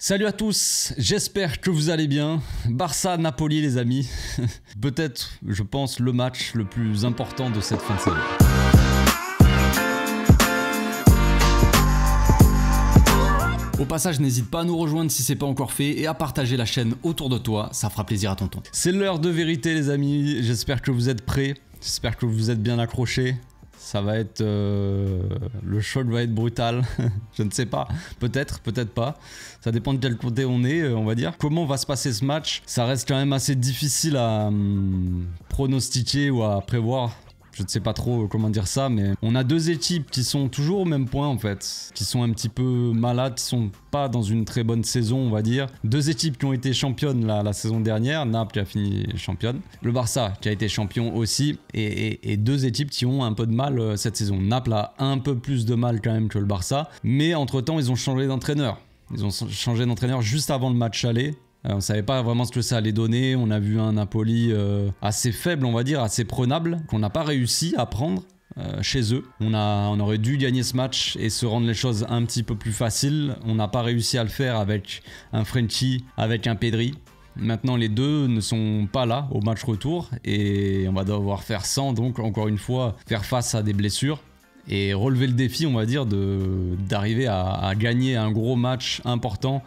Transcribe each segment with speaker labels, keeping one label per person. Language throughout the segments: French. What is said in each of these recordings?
Speaker 1: Salut à tous, j'espère que vous allez bien. Barça-Napoli les amis, peut-être, je pense, le match le plus important de cette fin de saison. Au passage, n'hésite pas à nous rejoindre si c'est pas encore fait et à partager la chaîne autour de toi, ça fera plaisir à tonton. C'est l'heure de vérité les amis, j'espère que vous êtes prêts, j'espère que vous êtes bien accrochés. Ça va être... le choc va être brutal, je ne sais pas, peut-être, peut-être pas. Ça dépend de quel côté on est, on va dire. Comment va se passer ce match? Ça reste quand même assez difficile à pronostiquer ou à prévoir. Je ne sais pas trop comment dire ça, mais on a deux équipes qui sont toujours au même point en fait, qui sont un petit peu malades, qui sont pas dans une très bonne saison on va dire. Deux équipes qui ont été championnes la saison dernière, Naples qui a fini championne, le Barça qui a été champion aussi, et deux équipes qui ont un peu de mal cette saison. Naples a un peu plus de mal quand même que le Barça, mais entre temps ils ont changé d'entraîneur. Ils ont changé d'entraîneur juste avant le match aller. On ne savait pas vraiment ce que ça allait donner, on a vu un Napoli assez faible on va dire, assez prenable, qu'on n'a pas réussi à prendre chez eux. On aurait dû gagner ce match et se rendre les choses un petit peu plus faciles. On n'a pas réussi à le faire avec un Frenkie, avec un Pedri. Maintenant les deux ne sont pas là au match retour et on va devoir faire sans, donc encore une fois faire face à des blessures. Et relever le défi on va dire d'arriver à gagner un gros match important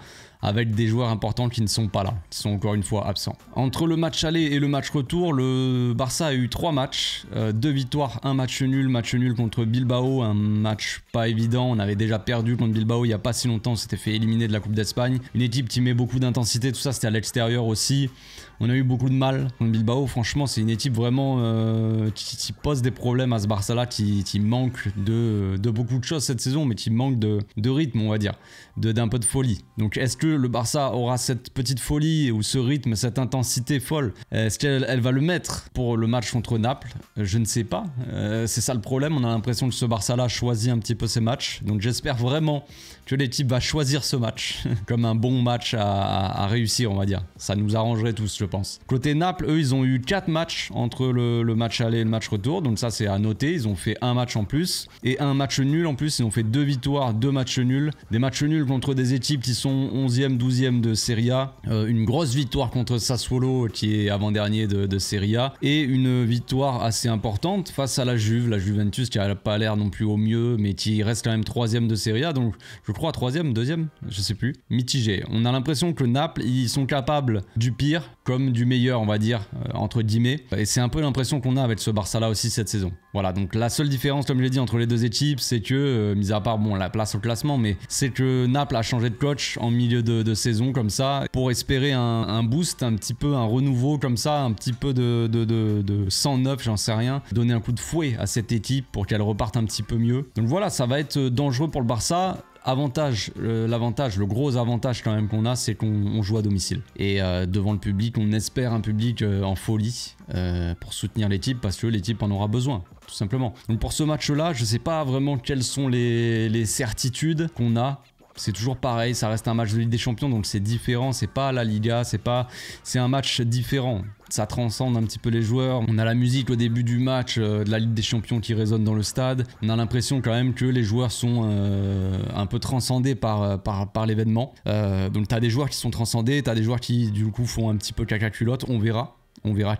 Speaker 1: avec des joueurs importants qui ne sont pas là, qui sont encore une fois absents. Entre le match aller et le match retour, le Barça a eu 3 matchs, 2 victoires, un match nul contre Bilbao, un match pas évident, on avait déjà perdu contre Bilbao il n'y a pas si longtemps, on s'était fait éliminer de la Coupe d'Espagne. Une équipe qui met beaucoup d'intensité, tout ça c'était à l'extérieur aussi. On a eu beaucoup de mal contre Bilbao, franchement c'est une équipe vraiment qui pose des problèmes à ce Barça là, qui manque de beaucoup de choses cette saison, mais qui manque de rythme on va dire, d'un peu de folie. Donc est-ce que le Barça aura cette petite folie ou ce rythme, cette intensité folle? Est-ce qu'elle va le mettre pour le match contre Naples? Je ne sais pas, c'est ça le problème, on a l'impression que ce Barça là choisit un petit peu ses matchs, donc j'espère vraiment que l'équipe va choisir ce match comme un bon match à réussir on va dire, ça nous arrangerait tous je pense. Côté Naples, eux ils ont eu 4 matchs entre le match aller et le match retour, donc ça c'est à noter, ils ont fait un match en plus et un match nul en plus, ils ont fait 2 victoires, 2 matchs nuls, des matchs nuls contre des équipes qui sont 11e, 12e de Serie A, une grosse victoire contre Sassuolo qui est avant-dernier de Serie A et une victoire assez importante face à la Juventus qui a pas l'air non plus au mieux mais qui reste quand même 3e de Serie A, donc je crois 3e, 2e, je sais plus, mitigé. On a l'impression que Naples ils sont capables du pire comme du meilleur on va dire, entre guillemets, et c'est un peu l'impression qu'on a avec ce Barça là aussi cette saison. Voilà, donc la seule différence comme je l'ai dit entre les deux équipes c'est que, mis à part bon la place au classement, mais c'est que Naples a changé de coach en milieu de saison comme ça pour espérer un boost, un petit peu un renouveau comme ça, un petit peu de sang neuf, j'en sais rien, donner un coup de fouet à cette équipe pour qu'elle reparte un petit peu mieux. Donc voilà, ça va être dangereux pour le Barça. Le gros avantage quand même qu'on a, c'est qu'on joue à domicile. Et devant le public, on espère un public en folie pour soutenir l'équipe parce que l'équipe en aura besoin, tout simplement. Donc pour ce match-là, je sais pas vraiment quelles sont les certitudes qu'on a. C'est toujours pareil, ça reste un match de Ligue des Champions, donc c'est différent, c'est pas la Liga, c'est un match différent. Ça transcende un petit peu les joueurs. On a la musique au début du match de la Ligue des Champions qui résonne dans le stade. On a l'impression quand même que les joueurs sont un peu transcendés par l'événement. Donc tu as des joueurs qui sont transcendés, tu as des joueurs qui du coup font un petit peu caca culotte, on verra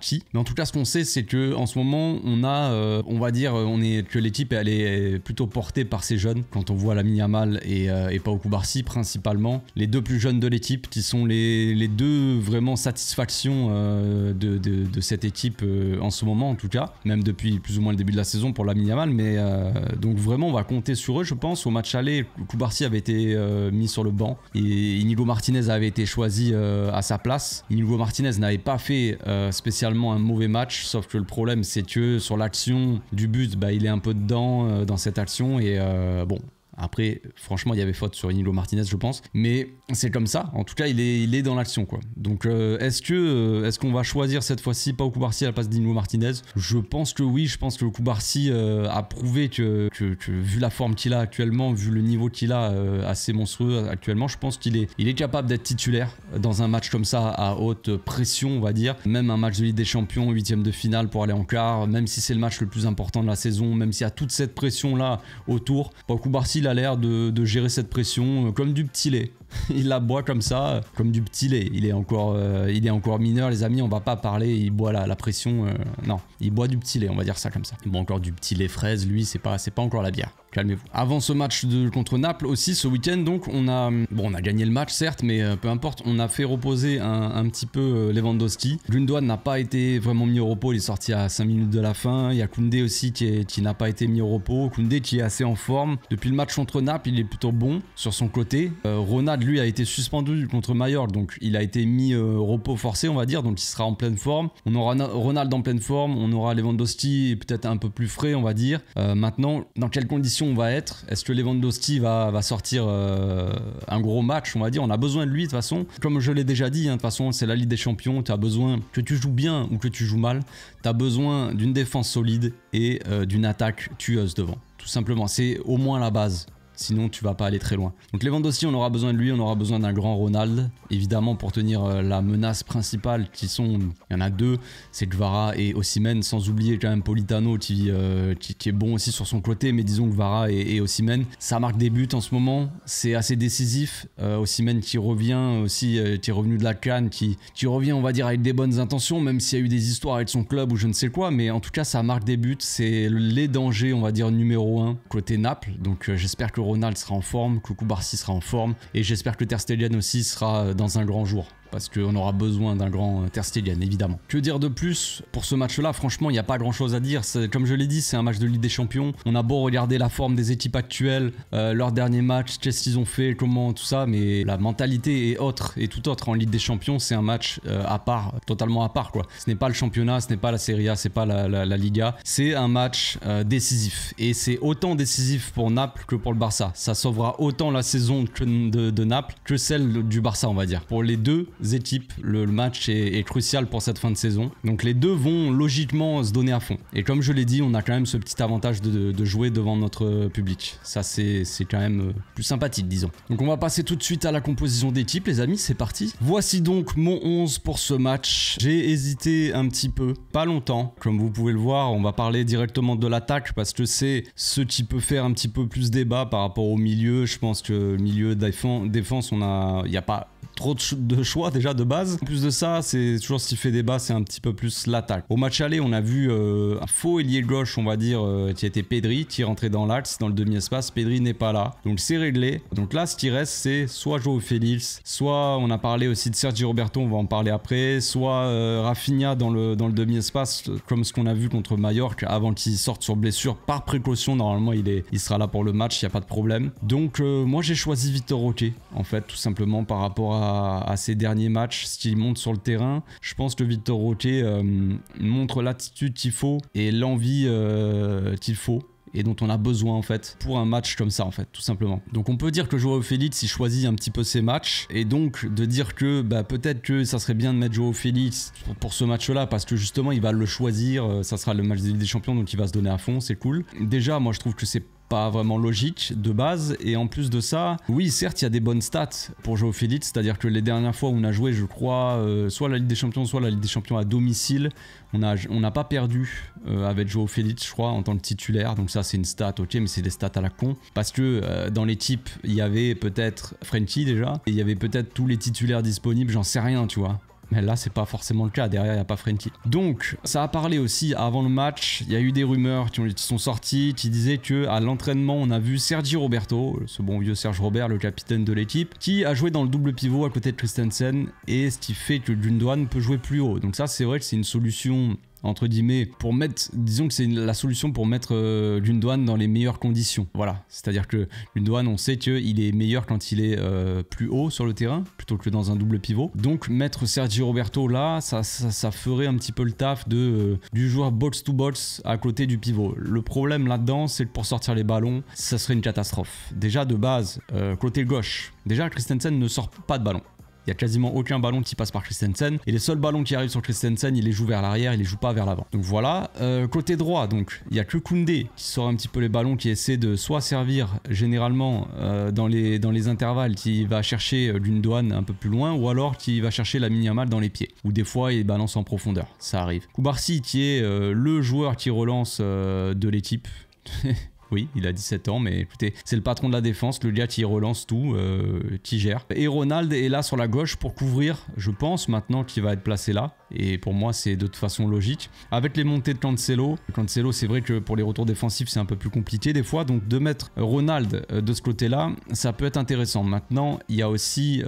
Speaker 1: qui. Mais en tout cas, ce qu'on sait, c'est que en ce moment, on a, on va dire, que l'équipe elle est plutôt portée par ces jeunes. Quand on voit Lamine Yamal et Pau Cubarsí principalement, les deux plus jeunes de l'équipe, qui sont les deux vraiment satisfactions de cette équipe en ce moment en tout cas, même depuis plus ou moins le début de la saison pour Lamine Yamal. Mais donc vraiment, on va compter sur eux, je pense. Au match aller, Cubarsí avait été mis sur le banc et Inigo Martinez avait été choisi à sa place. Inigo Martinez n'avait pas fait spécialement un mauvais match, sauf que le problème c'est que sur l'action du but, il est un peu dedans dans cette action et bon, Après, franchement, il y avait faute sur Inigo Martinez, je pense. Mais c'est comme ça. En tout cas, il est dans l'action, quoi. Donc, est-ce qu'on va choisir cette fois-ci Pau Cubarsí à la place d'Inigo Martinez? Je pense que oui. Je pense que Cubarsí a prouvé que vu la forme qu'il a actuellement, vu le niveau qu'il a assez monstrueux actuellement, je pense qu'il est capable d'être titulaire dans un match comme ça à haute pression, on va dire. Même un match de Ligue des Champions, 8e de finale pour aller en quart, même si c'est le match le plus important de la saison, même s'il y a toute cette pression-là autour. Pau Cubarsí, il a l'air de gérer cette pression comme du petit lait. Il la boit comme ça, comme du petit lait. Il est encore mineur, les amis, on va pas parler, il boit la pression, non, il boit du petit lait, on va dire ça comme ça. Il boit encore du petit lait fraise, lui, c'est pas encore la bière. Calmez-vous. Avant ce match contre Naples aussi, ce week-end, donc, on a gagné le match, certes, mais peu importe, on a fait reposer un petit peu Lewandowski. Gundogan n'a pas été vraiment mis au repos, il est sorti à 5 minutes de la fin. Il y a Koundé aussi qui n'a pas été mis au repos. Koundé qui est assez en forme. Depuis le match contre Naples, il est plutôt bon sur son côté. Ronald, lui, a été suspendu contre Mallorca, donc il a été mis au repos forcé, on va dire, donc il sera en pleine forme. On aura Ronald en pleine forme, on aura Lewandowski peut-être un peu plus frais, on va dire. Maintenant, dans quelles conditions on va être? Est-ce que Lewandowski va sortir un gros match, on va dire? On a besoin de lui de toute façon. Comme je l'ai déjà dit, de toute façon, c'est la Ligue des Champions. Tu as besoin que tu joues bien ou que tu joues mal. Tu as besoin d'une défense solide et d'une attaque tueuse devant. Tout simplement, c'est au moins la base. Sinon tu vas pas aller très loin. Donc Lewandowski, on aura besoin de lui, on aura besoin d'un grand Ronald, évidemment pour tenir la menace principale il y en a deux, c'est Kvara et Osimhen, sans oublier quand même Politano qui est bon aussi sur son côté, mais disons Kvara et Osimhen, ça marque des buts en ce moment, c'est assez décisif. Osimhen qui revient aussi, qui est revenu de la CAN, qui revient on va dire avec des bonnes intentions, même s'il y a eu des histoires avec son club ou je ne sais quoi, mais en tout cas ça marque des buts, c'est les dangers on va dire numéro 1 côté Naples, donc j'espère que Ronald sera en forme, que Kubarsi sera en forme et j'espère que Ter Stegen aussi sera dans un grand jour. Parce qu'on aura besoin d'un grand Ter Stegen, évidemment. Que dire de plus pour ce match-là? Franchement, il n'y a pas grand-chose à dire. Comme je l'ai dit, c'est un match de Ligue des Champions. On a beau regarder la forme des équipes actuelles, leur dernier match, qu'est-ce qu'ils ont fait, comment, tout ça, mais la mentalité est autre et tout autre en Ligue des Champions. C'est un match à part, totalement à part, quoi. Ce n'est pas le championnat, ce n'est pas la Serie A, c'est pas la Liga. C'est un match décisif. Et c'est autant décisif pour Naples que pour le Barça. Ça sauvera autant la saison de Naples que celle du Barça, on va dire. Pour les deux équipes, le match est crucial pour cette fin de saison. Donc les deux vont logiquement se donner à fond. Et comme je l'ai dit, on a quand même ce petit avantage de jouer devant notre public. Ça c'est quand même plus sympathique, disons. Donc on va passer tout de suite à la composition d'équipe, les amis, c'est parti. Voici donc mon 11 pour ce match. J'ai hésité un petit peu, pas longtemps. Comme vous pouvez le voir, on va parler directement de l'attaque parce que c'est ce qui peut faire un petit peu plus débat par rapport au milieu. Je pense que le milieu défense, il n'y a pas trop de choix déjà de base. En plus de ça, c'est toujours ce qui fait débat, c'est un petit peu plus l'attaque. Au match aller, on a vu un faux ailier gauche, on va dire, qui était Pedri, qui est rentré dans l'axe, dans le demi-espace. Pedri n'est pas là, donc c'est réglé. Donc là, ce qui reste, c'est soit Joao Félix, soit on a parlé aussi de Sergi Roberto, on va en parler après, soit Rafinha dans le demi-espace, comme ce qu'on a vu contre Mallorca, avant qu'il sorte sur blessure par précaution. Normalement, il sera là pour le match, il n'y a pas de problème. Donc moi, j'ai choisi Vitor Roque, en fait, tout simplement par rapport à ces derniers matchs, ce qu'il monte sur le terrain. Je pense que Vitor Roque montre l'attitude qu'il faut et l'envie qu'il faut et dont on a besoin en fait pour un match comme ça en fait, tout simplement. Donc on peut dire que Joao Félix il choisit un petit peu ses matchs et donc de dire que peut-être que ça serait bien de mettre Joao Félix pour ce match là parce que justement il va le choisir, ça sera le match des Champions donc il va se donner à fond, c'est cool. Déjà moi je trouve que c'est pas vraiment logique de base et en plus de ça, oui certes il y a des bonnes stats pour Joao Félix, c'est-à-dire que les dernières fois où on a joué je crois soit la Ligue des Champions soit la Ligue des Champions à domicile, on n'a pas perdu avec Joao Félix je crois en tant que titulaire, donc ça c'est une stat ok mais c'est des stats à la con parce que dans l'équipe il y avait peut-être Frenkie déjà et il y avait peut-être tous les titulaires disponibles, j'en sais rien tu vois. Mais là, c'est pas forcément le cas. Derrière, il n'y a pas Frenkie. Donc, ça a parlé aussi avant le match. Il y a eu des rumeurs qui sont sorties qui disaient qu'à l'entraînement, on a vu Sergi Roberto, ce bon vieux Serge Robert, le capitaine de l'équipe, qui a joué dans le double pivot à côté de Christensen. Et ce qui fait que Gundogan peut jouer plus haut. Donc ça, c'est vrai que c'est une solution entre guillemets, pour mettre, disons que c'est la solution pour mettre Gundogan dans les meilleures conditions. Voilà, c'est-à-dire que Gundogan, on sait qu'il est meilleur quand il est plus haut sur le terrain, plutôt que dans un double pivot. Donc mettre Sergi Roberto là, ça ferait un petit peu le taf du joueur box-to-box à côté du pivot. Le problème là-dedans, c'est que pour sortir les ballons, ça serait une catastrophe. Déjà de base, côté gauche, déjà Christensen ne sort pas de ballon. Il n'y a quasiment aucun ballon qui passe par Christensen. Et les seuls ballons qui arrivent sur Christensen, il les joue vers l'arrière, il les joue pas vers l'avant. Donc voilà. Côté droit, donc il n'y a que Koundé qui sort un petit peu les ballons, qui essaie de soit servir généralement dans les intervalles, qui va chercher Gundogan un peu plus loin, ou alors qui va chercher la Yamal dans les pieds. Ou des fois, il balance en profondeur. Ça arrive. Kubarsi qui est le joueur qui relance de l'équipe. Oui, il a 17 ans, mais écoutez, c'est le patron de la défense, le gars qui relance tout, qui gère. Et Ronald est là sur la gauche pour couvrir, je pense maintenant qu'il va être placé là. Et pour moi, c'est de toute façon logique. Avec les montées de Cancelo, c'est vrai que pour les retours défensifs, c'est un peu plus compliqué des fois. Donc de mettre Ronald de ce côté-là, ça peut être intéressant. Maintenant, il y a aussi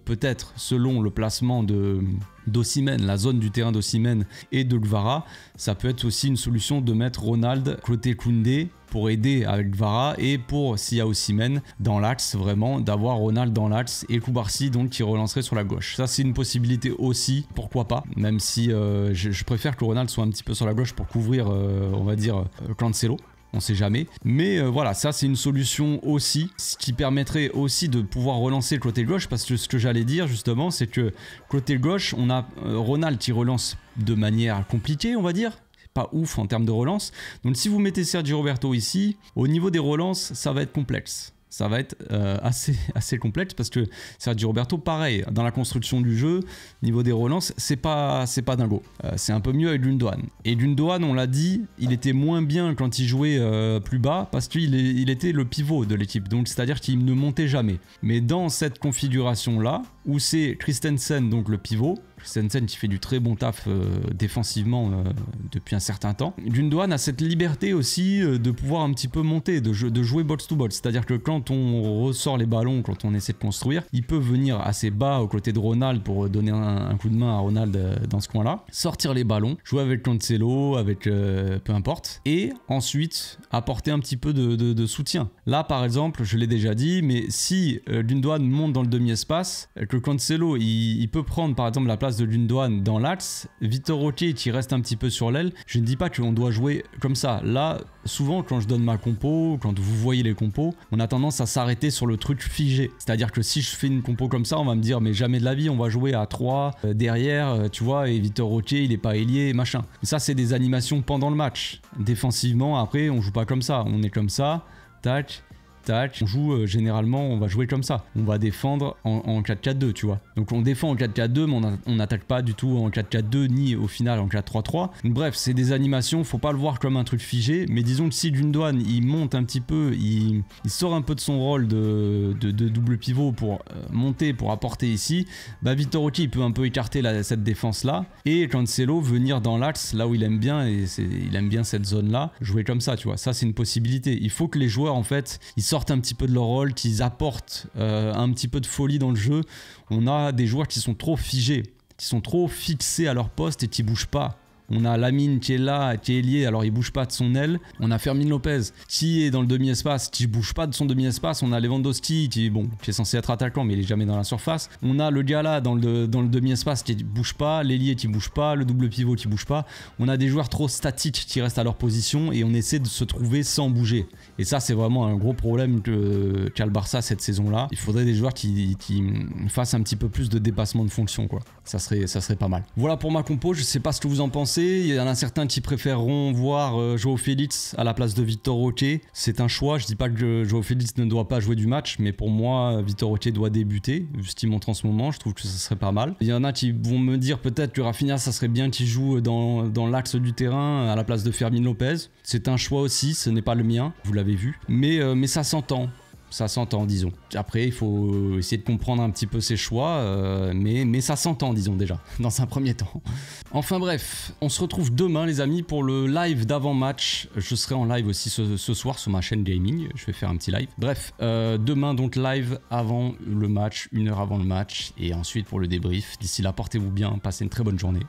Speaker 1: peut-être, selon le placement d'Osimhen, la zone du terrain d'Osimhen et de Gvara, ça peut être aussi une solution de mettre Ronald côté Koundé pour aider avec Gvara et pour, s'il y a Osimhen dans l'axe, vraiment d'avoir Ronald dans l'axe et Koubarsi donc qui relancerait sur la gauche. Ça c'est une possibilité aussi, pourquoi pas, même si je préfère que Ronald soit un petit peu sur la gauche pour couvrir, on va dire, Cancelo. On sait jamais. Mais voilà, ça c'est une solution aussi, ce qui permettrait aussi de pouvoir relancer le côté gauche, parce que ce que j'allais dire justement, c'est que côté gauche, on a Ronald qui relance de manière compliquée, on va dire. Pas ouf en termes de relance. Donc si vous mettez Sergi Roberto ici, au niveau des relances, ça va être complexe. Ça va être assez complexe parce que Sergi Roberto, pareil, dans la construction du jeu, niveau des relances, c'est pas dingo. C'est un peu mieux avec Gundogan. Et Gundogan, on l'a dit, il était moins bien quand il jouait plus bas parce qu'il était le pivot de l'équipe. Donc c'est-à-dire qu'il ne montait jamais. Mais dans cette configuration-là, où c'est Christensen, donc le pivot, Christensen qui fait du très bon taf défensivement depuis un certain temps. Gundogan a cette liberté aussi de pouvoir un petit peu monter, de jouer box to box. C'est-à-dire que quand on ressort les ballons, quand on essaie de construire, il peut venir assez bas aux côtés de Ronald pour donner un coup de main à Ronald dans ce coin-là, sortir les ballons, jouer avec Cancelo, avec peu importe, et ensuite apporter un petit peu de soutien. Là par exemple, je l'ai déjà dit, mais si Gundogan monte dans le demi-espace, que Cancelo il peut prendre par exemple la place de Gundogan dans l'axe, Vitor Roque qui reste un petit peu sur l'aile, je ne dis pas qu'on doit jouer comme ça. Là, souvent quand je donne ma compo, quand vous voyez les compos, on a tendance à s'arrêter sur le truc figé. C'est-à-dire que si je fais une compo comme ça, on va me dire mais jamais de la vie, on va jouer à 3 derrière, tu vois, et Vitor Roque il est pas ailier, machin. Mais ça c'est des animations pendant le match. Défensivement, après on joue pas comme ça, on est comme ça, tac. Tac, on joue généralement, on va jouer comme ça. On va défendre en 4-4-2, tu vois. Donc on défend en 4-4-2, mais on n'attaque pas du tout en 4-4-2, ni au final en 4-3-3. Bref, c'est des animations, faut pas le voir comme un truc figé, mais disons que si Gundogan, il monte un petit peu, il sort un peu de son rôle de double pivot pour monter, pour apporter ici, bah Vitor Roque, il peut un peu écarter cette défense-là, et Cancelo venir dans l'axe, là où il aime bien, et il aime bien cette zone-là, jouer comme ça, tu vois. Ça, c'est une possibilité. Il faut que les joueurs, en fait, ils sortent un petit peu de leur rôle, qu'ils apportent un petit peu de folie dans le jeu. On a des joueurs qui sont trop figés, qui sont trop fixés à leur poste et qui bougent pas. On a Lamine qui est là, qui est lié, alors il bouge pas de son aile. On a Fermin Lopez qui est dans le demi-espace, qui bouge pas de son demi-espace. On a Lewandowski qui est censé être attaquant, mais il est jamais dans la surface. On a le gars là dans le demi-espace qui bouge pas, l'ailier qui bouge pas, le double pivot qui bouge pas. On a des joueurs trop statiques qui restent à leur position et on essaie de se trouver sans bouger. Et ça, c'est vraiment un gros problème qu'a le Barça cette saison-là. Il faudrait des joueurs qui fassent un petit peu plus de dépassement de fonction, quoi. Ça serait pas mal. Voilà pour ma compo, je sais pas ce que vous en pensez. Il y en a certains qui préféreront voir Joao Félix à la place de Vitor Roque. C'est un choix, je dis pas que Joao Félix ne doit pas jouer du match, mais pour moi, Vitor Roque doit débuter, vu ce qu'il montre en ce moment, je trouve que ça serait pas mal. Il y en a qui vont me dire peut-être que Rafinha, ça serait bien qu'il joue dans l'axe du terrain à la place de Fermin Lopez. C'est un choix aussi, ce n'est pas le mien, vous l'avez vu. Mais ça s'entend. Ça s'entend, disons. Après, il faut essayer de comprendre un petit peu ses choix, mais ça s'entend, disons déjà, dans un premier temps. Enfin bref, on se retrouve demain, les amis, pour le live d'avant-match. Je serai en live aussi ce soir sur ma chaîne gaming. Je vais faire un petit live. Bref, demain, donc live avant le match, 1 heure avant le match, et ensuite pour le débrief. D'ici là, portez-vous bien, passez une très bonne journée.